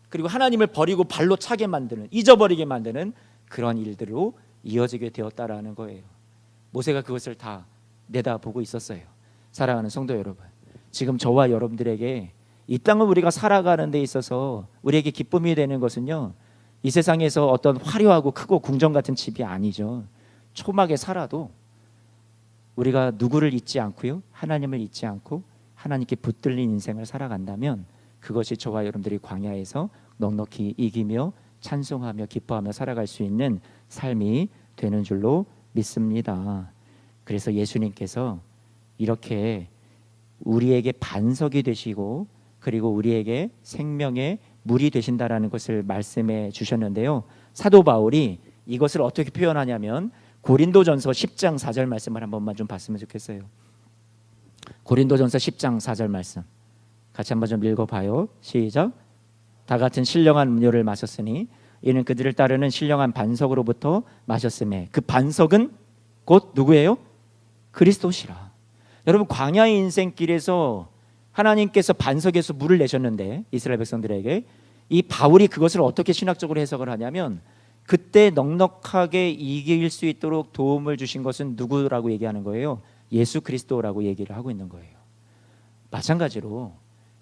그리고 하나님을 버리고 발로 차게 만드는, 잊어버리게 만드는 그런 일들로 이어지게 되었다라는 거예요. 모세가 그것을 다 내다보고 있었어요. 사랑하는 성도 여러분, 지금 저와 여러분들에게 이 땅을 우리가 살아가는 데 있어서 우리에게 기쁨이 되는 것은요, 이 세상에서 어떤 화려하고 크고 궁전 같은 집이 아니죠. 초막에 살아도 우리가 누구를 잊지 않고요, 하나님을 잊지 않고 하나님께 붙들린 인생을 살아간다면 그것이 저와 여러분들이 광야에서 넉넉히 이기며 찬송하며 기뻐하며 살아갈 수 있는 삶이 되는 줄로 믿습니다. 그래서 예수님께서 이렇게 우리에게 반석이 되시고 그리고 우리에게 생명의 물이 되신다라는 것을 말씀해 주셨는데요. 사도 바울이 이것을 어떻게 표현하냐면 고린도전서 10장 4절 말씀을 한 번만 좀 봤으면 좋겠어요. 고린도전서 10장 4절 말씀 같이 한번 좀 읽어봐요. 시작. 다 같은 신령한 음료를 마셨으니 이는 그들을 따르는 신령한 반석으로부터 마셨음에 그 반석은 곧 누구예요? 그리스도시라. 여러분, 광야의 인생길에서 하나님께서 반석에서 물을 내셨는데 이스라엘 백성들에게 이 바울이 그것을 어떻게 신학적으로 해석을 하냐면 그때 넉넉하게 이길 수 있도록 도움을 주신 것은 누구라고 얘기하는 거예요? 예수 그리스도라고 얘기를 하고 있는 거예요. 마찬가지로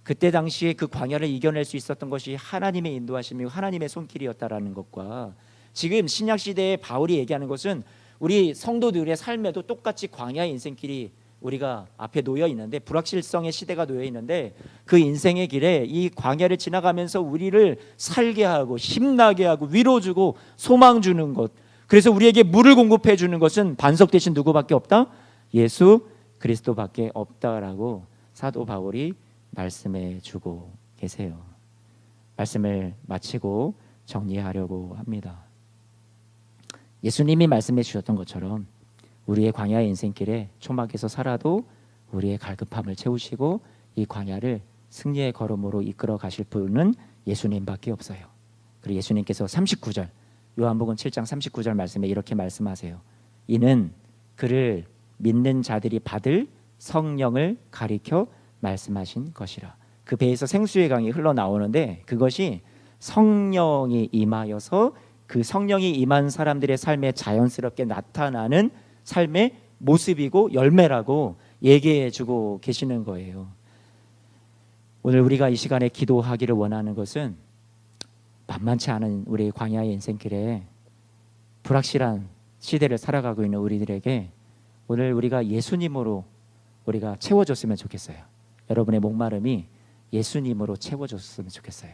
그때 당시에 그 광야를 이겨낼 수 있었던 것이 하나님의 인도하심이고 하나님의 손길이었다라는 것과 지금 신약 시대에 바울이 얘기하는 것은 우리 성도들의 삶에도 똑같이 광야의 인생길이 우리가 앞에 놓여 있는데, 불확실성의 시대가 놓여 있는데 그 인생의 길에 이 광야를 지나가면서 우리를 살게 하고 힘나게 하고 위로 주고 소망 주는 것, 그래서 우리에게 물을 공급해 주는 것은 반석 대신 누구밖에 없다? 예수 그리스도밖에 없다라고 사도 바울이 말씀해 주고 계세요. 말씀을 마치고 정리하려고 합니다. 예수님이 말씀해 주셨던 것처럼 우리의 광야의 인생길에 초막에서 살아도 우리의 갈급함을 채우시고 이 광야를 승리의 걸음으로 이끌어 가실 분은 예수님밖에 없어요. 그리고 예수님께서 39절 요한복음 7장 39절 말씀에 이렇게 말씀하세요. 이는 그를 믿는 자들이 받을 성령을 가리켜 말씀하신 것이라. 그 배에서 생수의 강이 흘러나오는데 그것이 성령이 임하여서 그 성령이 임한 사람들의 삶에 자연스럽게 나타나는 삶의 모습이고 열매라고 얘기해 주고 계시는 거예요. 오늘 우리가 이 시간에 기도하기를 원하는 것은 만만치 않은 우리의 광야의 인생길에 불확실한 시대를 살아가고 있는 우리들에게 오늘 우리가 예수님으로 우리가 채워줬으면 좋겠어요. 여러분의 목마름이 예수님으로 채워줬으면 좋겠어요.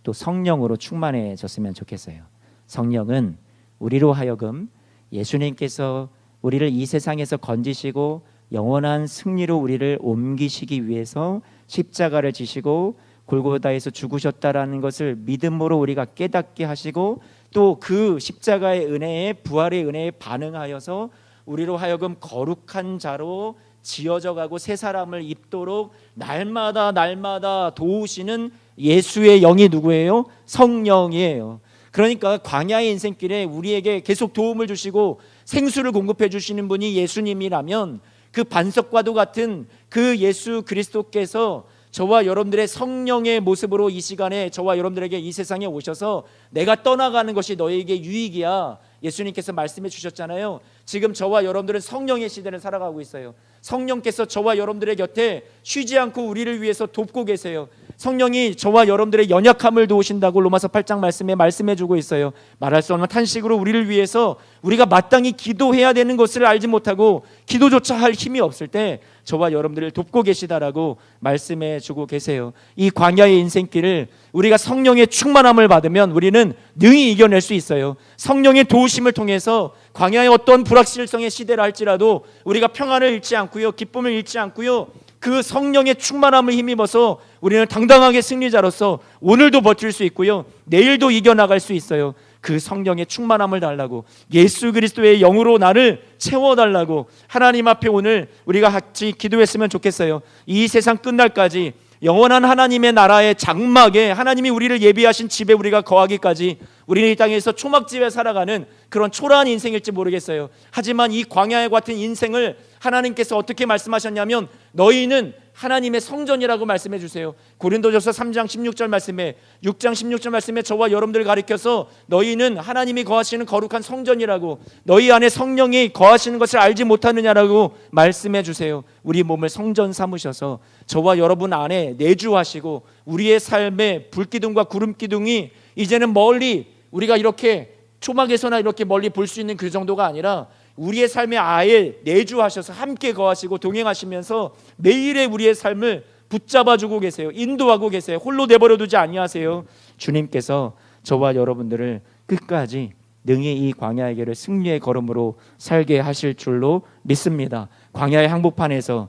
또 성령으로 충만해졌으면 좋겠어요. 성령은 우리로 하여금 예수님께서 우리를 이 세상에서 건지시고 영원한 승리로 우리를 옮기시기 위해서 십자가를 지시고 골고다에서 죽으셨다라는 것을 믿음으로 우리가 깨닫게 하시고 또 그 십자가의 은혜에 부활의 은혜에 반응하여서 우리로 하여금 거룩한 자로 지어져 가고 새 사람을 입도록 날마다 도우시는 예수의 영이 누구예요? 성령이에요. 그러니까 광야의 인생길에 우리에게 계속 도움을 주시고 생수를 공급해 주시는 분이 예수님이라면 그 반석과도 같은 그 예수 그리스도께서 저와 여러분들의 성령의 모습으로 이 시간에 저와 여러분들에게 이 세상에 오셔서 내가 떠나가는 것이 너에게 유익이야, 예수님께서 말씀해 주셨잖아요. 지금 저와 여러분들은 성령의 시대를 살아가고 있어요. 성령께서 저와 여러분들의 곁에 쉬지 않고 우리를 위해서 돕고 계세요. 성령이 저와 여러분들의 연약함을 도우신다고 로마서 8장 말씀에 말씀해주고 있어요. 말할 수 없는 탄식으로 우리를 위해서 우리가 마땅히 기도해야 되는 것을 알지 못하고 기도조차 할 힘이 없을 때 저와 여러분들을 돕고 계시다라고 말씀해주고 계세요. 이 광야의 인생길을 우리가 성령의 충만함을 받으면 우리는 능히 이겨낼 수 있어요. 성령의 도우심을 통해서 광야의 어떤 불확실성의 시대를 할지라도 우리가 평안을 잃지 않고요, 기쁨을 잃지 않고요, 그 성령의 충만함을 힘입어서 우리는 당당하게 승리자로서 오늘도 버틸 수 있고요, 내일도 이겨나갈 수 있어요. 그 성령의 충만함을 달라고, 예수 그리스도의 영으로 나를 채워달라고 하나님 앞에 오늘 우리가 같이 기도했으면 좋겠어요. 이 세상 끝날까지 영원한 하나님의 나라의 장막에 하나님이 우리를 예비하신 집에 우리가 거하기까지 우리는 이 땅에서 초막집에 살아가는 그런 초라한 인생일지 모르겠어요. 하지만 이 광야와 같은 인생을 하나님께서 어떻게 말씀하셨냐면 너희는 하나님의 성전이라고 말씀해 주세요. 고린도전서 3장 16절 말씀에 6장 16절 말씀에 저와 여러분들을 가리켜서 너희는 하나님이 거하시는 거룩한 성전이라고, 너희 안에 성령이 거하시는 것을 알지 못하느냐라고 말씀해 주세요. 우리 몸을 성전 삼으셔서 저와 여러분 안에 내주하시고 우리의 삶에 불기둥과 구름기둥이 이제는 멀리 우리가 이렇게 초막에서나 이렇게 멀리 볼 수 있는 그 정도가 아니라 우리의 삶에 아예 내주하셔서 함께 거하시고 동행하시면서 매일의 우리의 삶을 붙잡아주고 계세요. 인도하고 계세요. 홀로 내버려두지 아니하세요. 주님께서 저와 여러분들을 끝까지 능히 이 광야의 길을 승리의 걸음으로 살게 하실 줄로 믿습니다. 광야의 한복판에서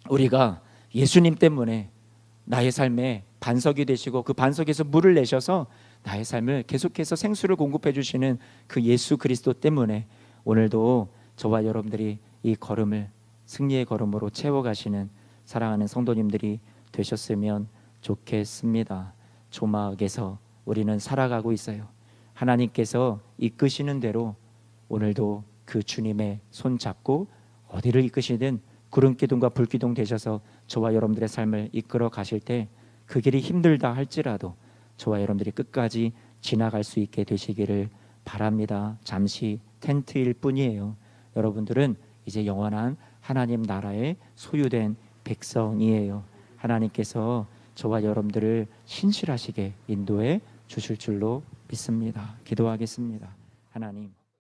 우리가 예수님 때문에 나의 삶에 반석이 되시고 그 반석에서 물을 내셔서 나의 삶을 계속해서 생수를 공급해 주시는 그 예수 그리스도 때문에 오늘도 저와 여러분들이 이 걸음을 승리의 걸음으로 채워가시는 사랑하는 성도님들이 되셨으면 좋겠습니다. 조막에서 우리는 살아가고 있어요. 하나님께서 이끄시는 대로 오늘도 그 주님의 손 잡고 어디를 이끄시든 구름기둥과 불기둥 되셔서 저와 여러분들의 삶을 이끌어 가실 때 그 길이 힘들다 할지라도 저와 여러분들이 끝까지 지나갈 수 있게 되시기를 바랍니다. 잠시 텐트일 뿐이에요. 여러분들은 이제 영원한 하나님 나라의 소유된 백성이에요. 하나님께서 저와 여러분들을 신실하시게 인도해 주실 줄로 믿습니다. 기도하겠습니다. 하나님,